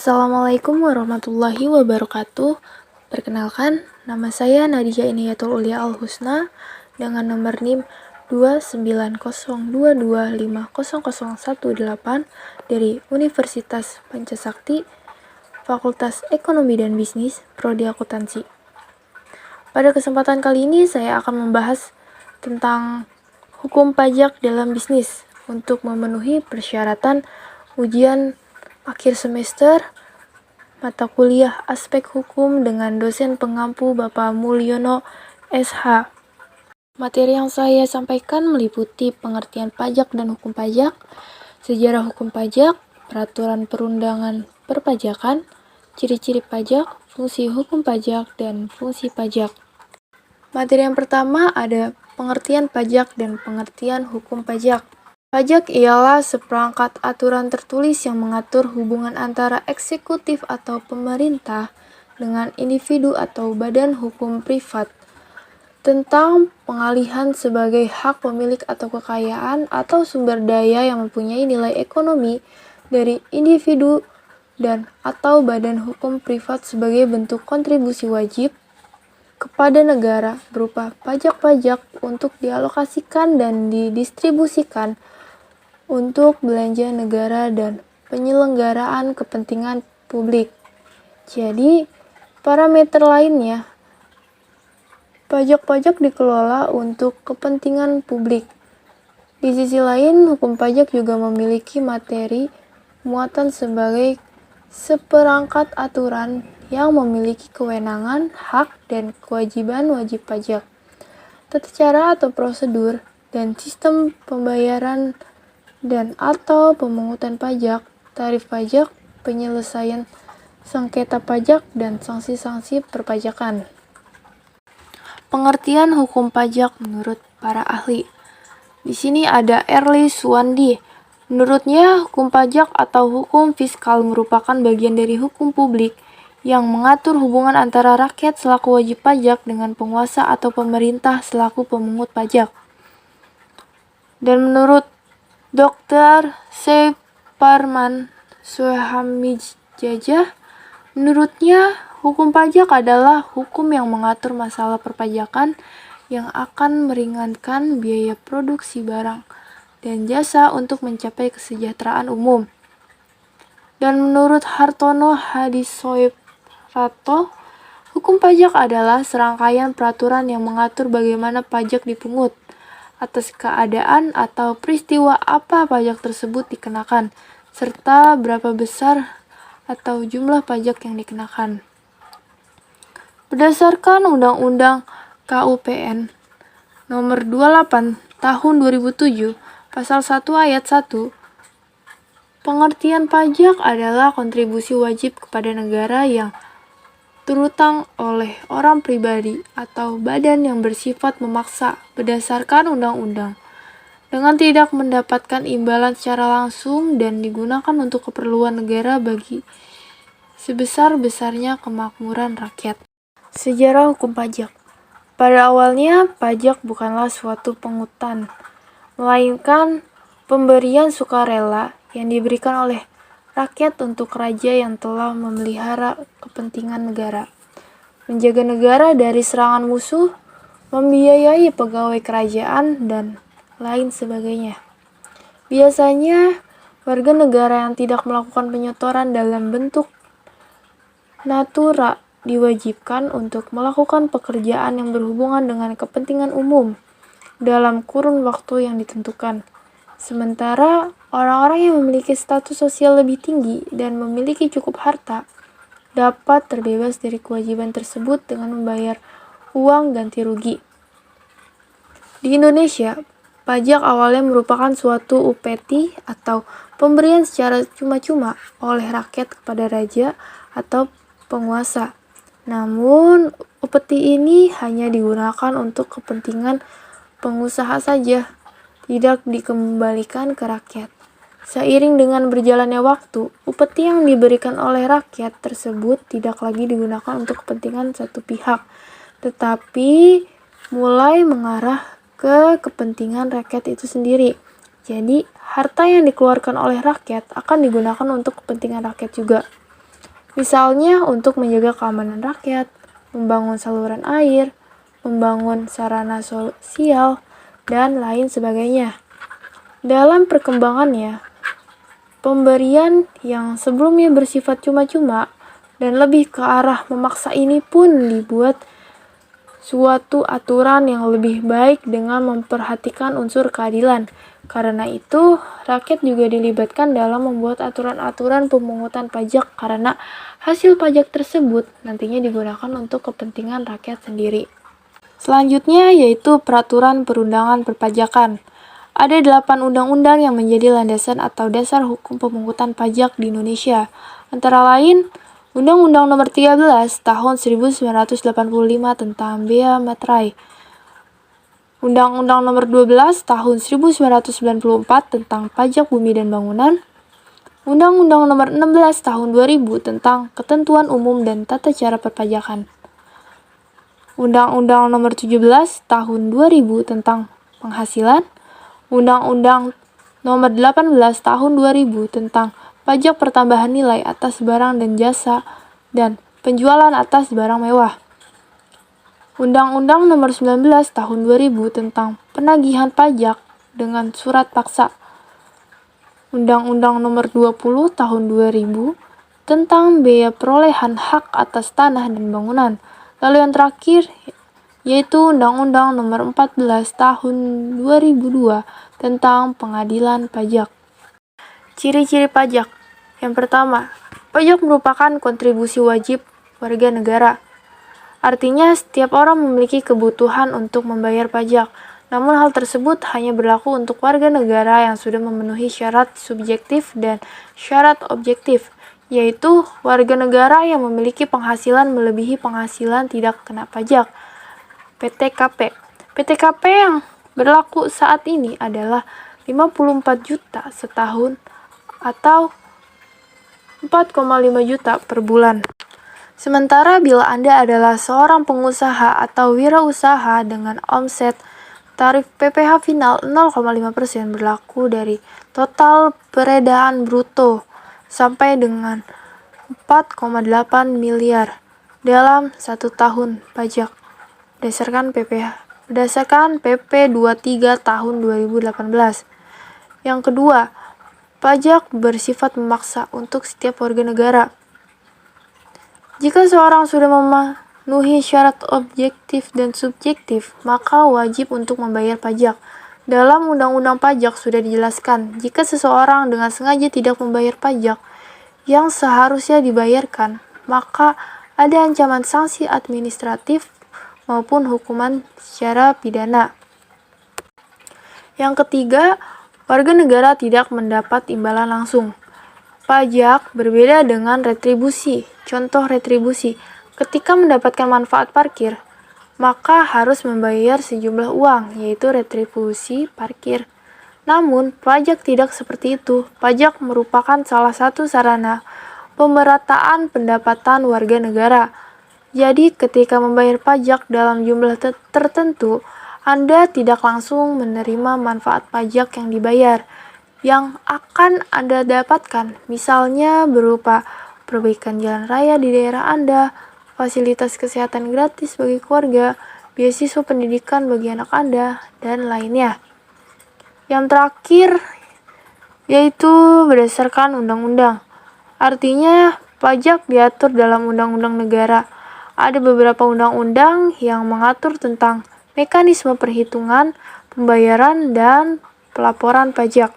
Assalamualaikum warahmatullahi wabarakatuh. Perkenalkan, nama saya Nadia Iniyatul Ulia Al-Husna dengan nomor NIM 29022500118 dari Universitas Pancasakti, Fakultas Ekonomi dan Bisnis, Prodi Akuntansi. Pada kesempatan kali ini saya akan membahas tentang hukum pajak dalam bisnis untuk memenuhi persyaratan ujian akhir semester mata kuliah aspek hukum dengan dosen pengampu Bapak Mulyono SH. Materi yang saya sampaikan meliputi pengertian pajak dan hukum pajak, sejarah hukum pajak, peraturan perundangan perpajakan, ciri-ciri pajak, fungsi hukum pajak, dan fungsi pajak. Materi yang pertama ada pengertian pajak dan pengertian hukum pajak. Pajak ialah seperangkat aturan tertulis yang mengatur hubungan antara eksekutif atau pemerintah dengan individu atau badan hukum privat tentang pengalihan sebagai hak pemilik atau kekayaan atau sumber daya yang mempunyai nilai ekonomi dari individu dan atau badan hukum privat sebagai bentuk kontribusi wajib kepada negara berupa pajak-pajak untuk dialokasikan dan didistribusikan untuk belanja negara dan penyelenggaraan kepentingan publik. Jadi, parameter lainnya, pajak-pajak dikelola untuk kepentingan publik. Di sisi lain, hukum pajak juga memiliki materi muatan sebagai seperangkat aturan yang memiliki kewenangan, hak, dan kewajiban wajib pajak, tata cara atau prosedur, dan sistem pembayaran dan atau pemungutan pajak, tarif pajak, penyelesaian sengketa pajak, dan sanksi-sanksi perpajakan. Pengertian hukum pajak menurut para ahli. Di sini ada Erli Suwandi. Menurutnya, hukum pajak atau hukum fiskal merupakan bagian dari hukum publik yang mengatur hubungan antara rakyat selaku wajib pajak dengan penguasa atau pemerintah selaku pemungut pajak. Dan menurut Dr. Parman Suhamijajah, menurutnya hukum pajak adalah hukum yang mengatur masalah perpajakan yang akan meringankan biaya produksi barang dan jasa untuk mencapai kesejahteraan umum. Dan menurut Hartono Hadisoeprato, hukum pajak adalah serangkaian peraturan yang mengatur bagaimana pajak dipungut, atas keadaan atau peristiwa apa pajak tersebut dikenakan, serta berapa besar atau jumlah pajak yang dikenakan. Berdasarkan Undang-Undang KUPN Nomor 28 Tahun 2007, Pasal 1 Ayat 1, pengertian pajak adalah kontribusi wajib kepada negara yang terutang oleh orang pribadi atau badan yang bersifat memaksa berdasarkan undang-undang dengan tidak mendapatkan imbalan secara langsung dan digunakan untuk keperluan negara bagi sebesar-besarnya kemakmuran rakyat. Sejarah hukum pajak. Pada awalnya, pajak bukanlah suatu pungutan, melainkan pemberian sukarela yang diberikan oleh rakyat untuk raja yang telah memelihara kepentingan negara, menjaga negara dari serangan musuh, membiayai pegawai kerajaan, dan lain sebagainya. Biasanya, warga negara yang tidak melakukan penyetoran dalam bentuk natura diwajibkan untuk melakukan pekerjaan yang berhubungan dengan kepentingan umum dalam kurun waktu yang ditentukan. Sementara orang-orang yang memiliki status sosial lebih tinggi dan memiliki cukup harta dapat terbebas dari kewajiban tersebut dengan membayar uang ganti rugi. Di Indonesia, pajak awalnya merupakan suatu upeti atau pemberian secara cuma-cuma oleh rakyat kepada raja atau penguasa. Namun, upeti ini hanya digunakan untuk kepentingan pengusaha saja, tidak dikembalikan ke rakyat. Seiring dengan berjalannya waktu, upeti yang diberikan oleh rakyat tersebut tidak lagi digunakan untuk kepentingan satu pihak, tetapi mulai mengarah ke kepentingan rakyat itu sendiri. Jadi, harta yang dikeluarkan oleh rakyat akan digunakan untuk kepentingan rakyat juga. Misalnya untuk menjaga keamanan rakyat, membangun saluran air, membangun sarana sosial, dan lain sebagainya. Dalam perkembangannya, pemberian yang sebelumnya bersifat cuma-cuma dan lebih ke arah memaksa ini pun dibuat suatu aturan yang lebih baik dengan memperhatikan unsur keadilan. Karena itu, rakyat juga dilibatkan dalam membuat aturan-aturan pemungutan pajak karena hasil pajak tersebut nantinya digunakan untuk kepentingan rakyat sendiri. Selanjutnya yaitu peraturan perundangan perpajakan. Ada 8 undang-undang yang menjadi landasan atau dasar hukum pemungutan pajak di Indonesia. Antara lain, Undang-Undang Nomor 13 Tahun 1985 tentang Bea Materai, Undang-Undang Nomor 12 Tahun 1994 tentang Pajak Bumi dan Bangunan, Undang-Undang Nomor 16 Tahun 2000 tentang Ketentuan Umum dan Tata Cara Perpajakan, Undang-Undang Nomor 17 Tahun 2000 tentang Penghasilan, Undang-Undang Nomor 18 Tahun 2000 tentang Pajak Pertambahan Nilai atas Barang dan Jasa dan Penjualan atas Barang Mewah, Undang-Undang Nomor 19 Tahun 2000 tentang Penagihan Pajak dengan Surat Paksa, Undang-Undang Nomor 20 Tahun 2000 tentang Bea Perolehan Hak atas Tanah dan Bangunan. Lalu yang terakhir yaitu Undang-Undang Nomor 14 Tahun 2002 tentang Pengadilan Pajak. Ciri-ciri pajak. Yang pertama, pajak merupakan kontribusi wajib warga negara. Artinya setiap orang memiliki kebutuhan untuk membayar pajak. Namun hal tersebut hanya berlaku untuk warga negara yang sudah memenuhi syarat subjektif dan syarat objektif, yaitu warga negara yang memiliki penghasilan melebihi penghasilan tidak kena pajak. PTKP. PTKP yang berlaku saat ini adalah 54 juta setahun atau 4,5 juta per bulan. Sementara bila Anda adalah seorang pengusaha atau wirausaha dengan omset, tarif PPh final 0,5% berlaku dari total peredaran bruto sampai dengan 4,8 miliar dalam 1 tahun pajak. Berdasarkan PP 23 tahun 2018. Yang kedua, pajak bersifat memaksa untuk setiap warga negara. Jika seorang sudah memenuhi syarat objektif dan subjektif, maka wajib untuk membayar pajak. Dalam Undang-Undang Pajak sudah dijelaskan, jika seseorang dengan sengaja tidak membayar pajak yang seharusnya dibayarkan, maka ada ancaman sanksi administratif maupun hukuman secara pidana. Yang ketiga, warga negara tidak mendapat imbalan langsung. Pajak berbeda dengan retribusi. Contoh retribusi, ketika mendapatkan manfaat parkir, maka harus membayar sejumlah uang, yaitu retribusi parkir. Namun, pajak tidak seperti itu. Pajak merupakan salah satu sarana pemerataan pendapatan warga negara. Jadi, ketika membayar pajak dalam jumlah tertentu, Anda tidak langsung menerima manfaat pajak yang dibayar, yang akan Anda dapatkan, misalnya berupa perbaikan jalan raya di daerah Anda, fasilitas kesehatan gratis bagi keluarga, beasiswa pendidikan bagi anak Anda, dan lainnya. Yang terakhir, yaitu berdasarkan undang-undang. Artinya, pajak diatur dalam undang-undang negara. Ada beberapa undang-undang yang mengatur tentang mekanisme perhitungan, pembayaran, dan pelaporan pajak.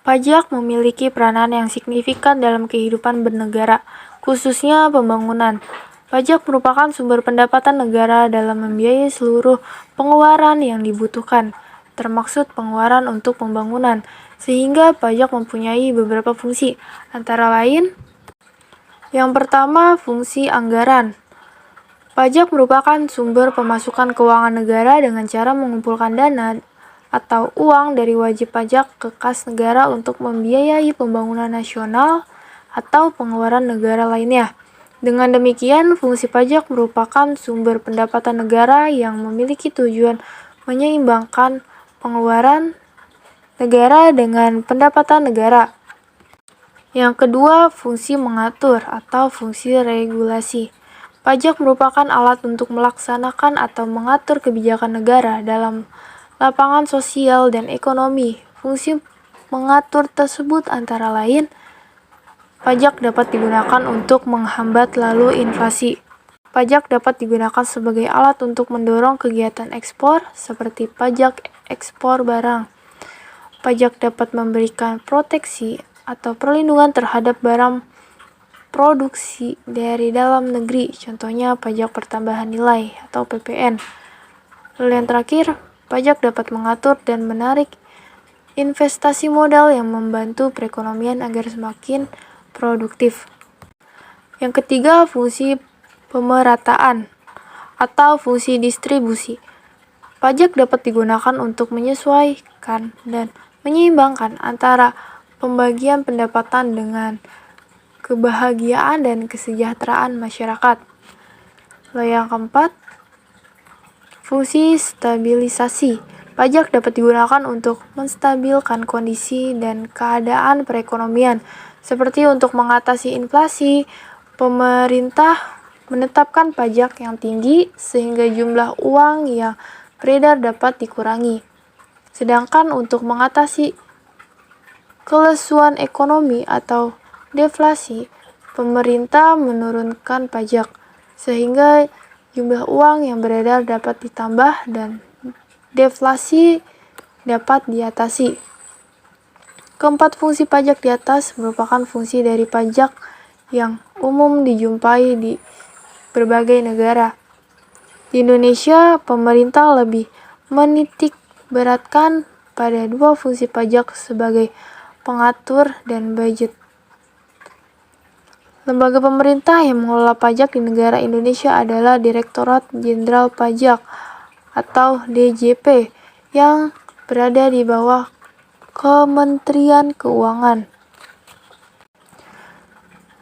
Pajak memiliki peranan yang signifikan dalam kehidupan bernegara, khususnya pembangunan. Pajak merupakan sumber pendapatan negara dalam membiayai seluruh pengeluaran yang dibutuhkan, termaksud pengeluaran untuk pembangunan, sehingga pajak mempunyai beberapa fungsi, antara lain, yang pertama, fungsi anggaran. Pajak merupakan sumber pemasukan keuangan negara dengan cara mengumpulkan dana atau uang dari wajib pajak ke kas negara untuk membiayai pembangunan nasional atau pengeluaran negara lainnya. Dengan demikian, fungsi pajak merupakan sumber pendapatan negara yang memiliki tujuan menyeimbangkan pengeluaran negara dengan pendapatan negara. Yang kedua, fungsi mengatur atau fungsi regulasi. Pajak merupakan alat untuk melaksanakan atau mengatur kebijakan negara dalam lapangan sosial dan ekonomi. Fungsi mengatur tersebut antara lain, pajak dapat digunakan untuk menghambat lalu inflasi. Pajak dapat digunakan sebagai alat untuk mendorong kegiatan ekspor, seperti pajak ekspor barang. Pajak dapat memberikan proteksi atau perlindungan terhadap barang produksi dari dalam negeri, contohnya pajak pertambahan nilai atau PPN. Lalu yang terakhir, pajak dapat mengatur dan menarik investasi modal yang membantu perekonomian agar semakin produktif. Yang ketiga, fungsi pemerataan atau fungsi distribusi. Pajak dapat digunakan untuk menyesuaikan dan menyeimbangkan antara pembagian pendapatan dengan kebahagiaan dan kesejahteraan masyarakat. Lalu yang keempat, fungsi stabilisasi. Pajak dapat digunakan untuk menstabilkan kondisi dan keadaan perekonomian, seperti untuk mengatasi inflasi. Pemerintah menetapkan pajak yang tinggi sehingga jumlah uang yang beredar dapat dikurangi. Sedangkan untuk mengatasi kelesuan ekonomi atau deflasi, pemerintah menurunkan pajak sehingga jumlah uang yang beredar dapat ditambah dan deflasi dapat diatasi. Keempat fungsi pajak di atas merupakan fungsi dari pajak yang umum dijumpai di berbagai negara. Di Indonesia, pemerintah lebih menitik beratkan pada dua fungsi pajak sebagai pengatur dan budget. Lembaga pemerintah yang mengelola pajak di negara Indonesia adalah Direktorat Jenderal Pajak atau DJP yang berada di bawah Kementerian Keuangan.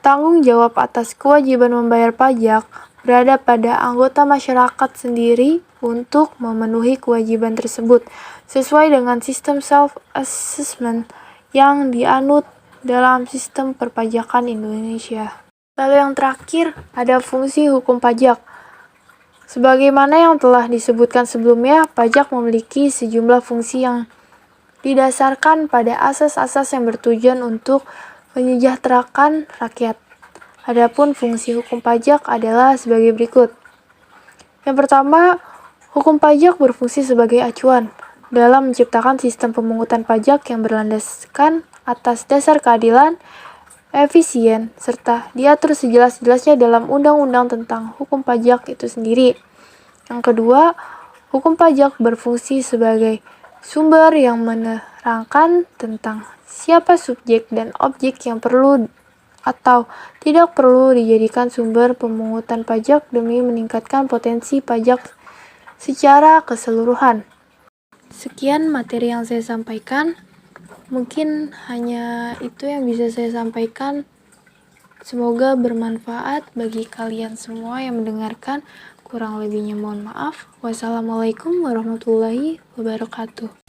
Tanggung jawab atas kewajiban membayar pajak berada pada anggota masyarakat sendiri untuk memenuhi kewajiban tersebut sesuai dengan sistem self-assessment yang dianut dalam sistem perpajakan Indonesia. Lalu yang terakhir, ada fungsi hukum pajak. Sebagaimana yang telah disebutkan sebelumnya, pajak memiliki sejumlah fungsi yang didasarkan pada asas-asas yang bertujuan untuk menyejahterakan rakyat. Adapun fungsi hukum pajak adalah sebagai berikut. Yang pertama, hukum pajak berfungsi sebagai acuan dalam menciptakan sistem pemungutan pajak yang berlandaskan atas dasar keadilan, efisien, serta diatur sejelas-jelasnya dalam undang-undang tentang hukum pajak itu sendiri. Yang kedua, hukum pajak berfungsi sebagai sumber yang menerangkan tentang siapa subjek dan objek yang perlu atau tidak perlu dijadikan sumber pemungutan pajak demi meningkatkan potensi pajak secara keseluruhan. Sekian materi yang saya sampaikan. Mungkin hanya itu yang bisa saya sampaikan. Semoga bermanfaat bagi kalian semua yang mendengarkan. Kurang lebihnya mohon maaf. Wassalamualaikum warahmatullahi wabarakatuh.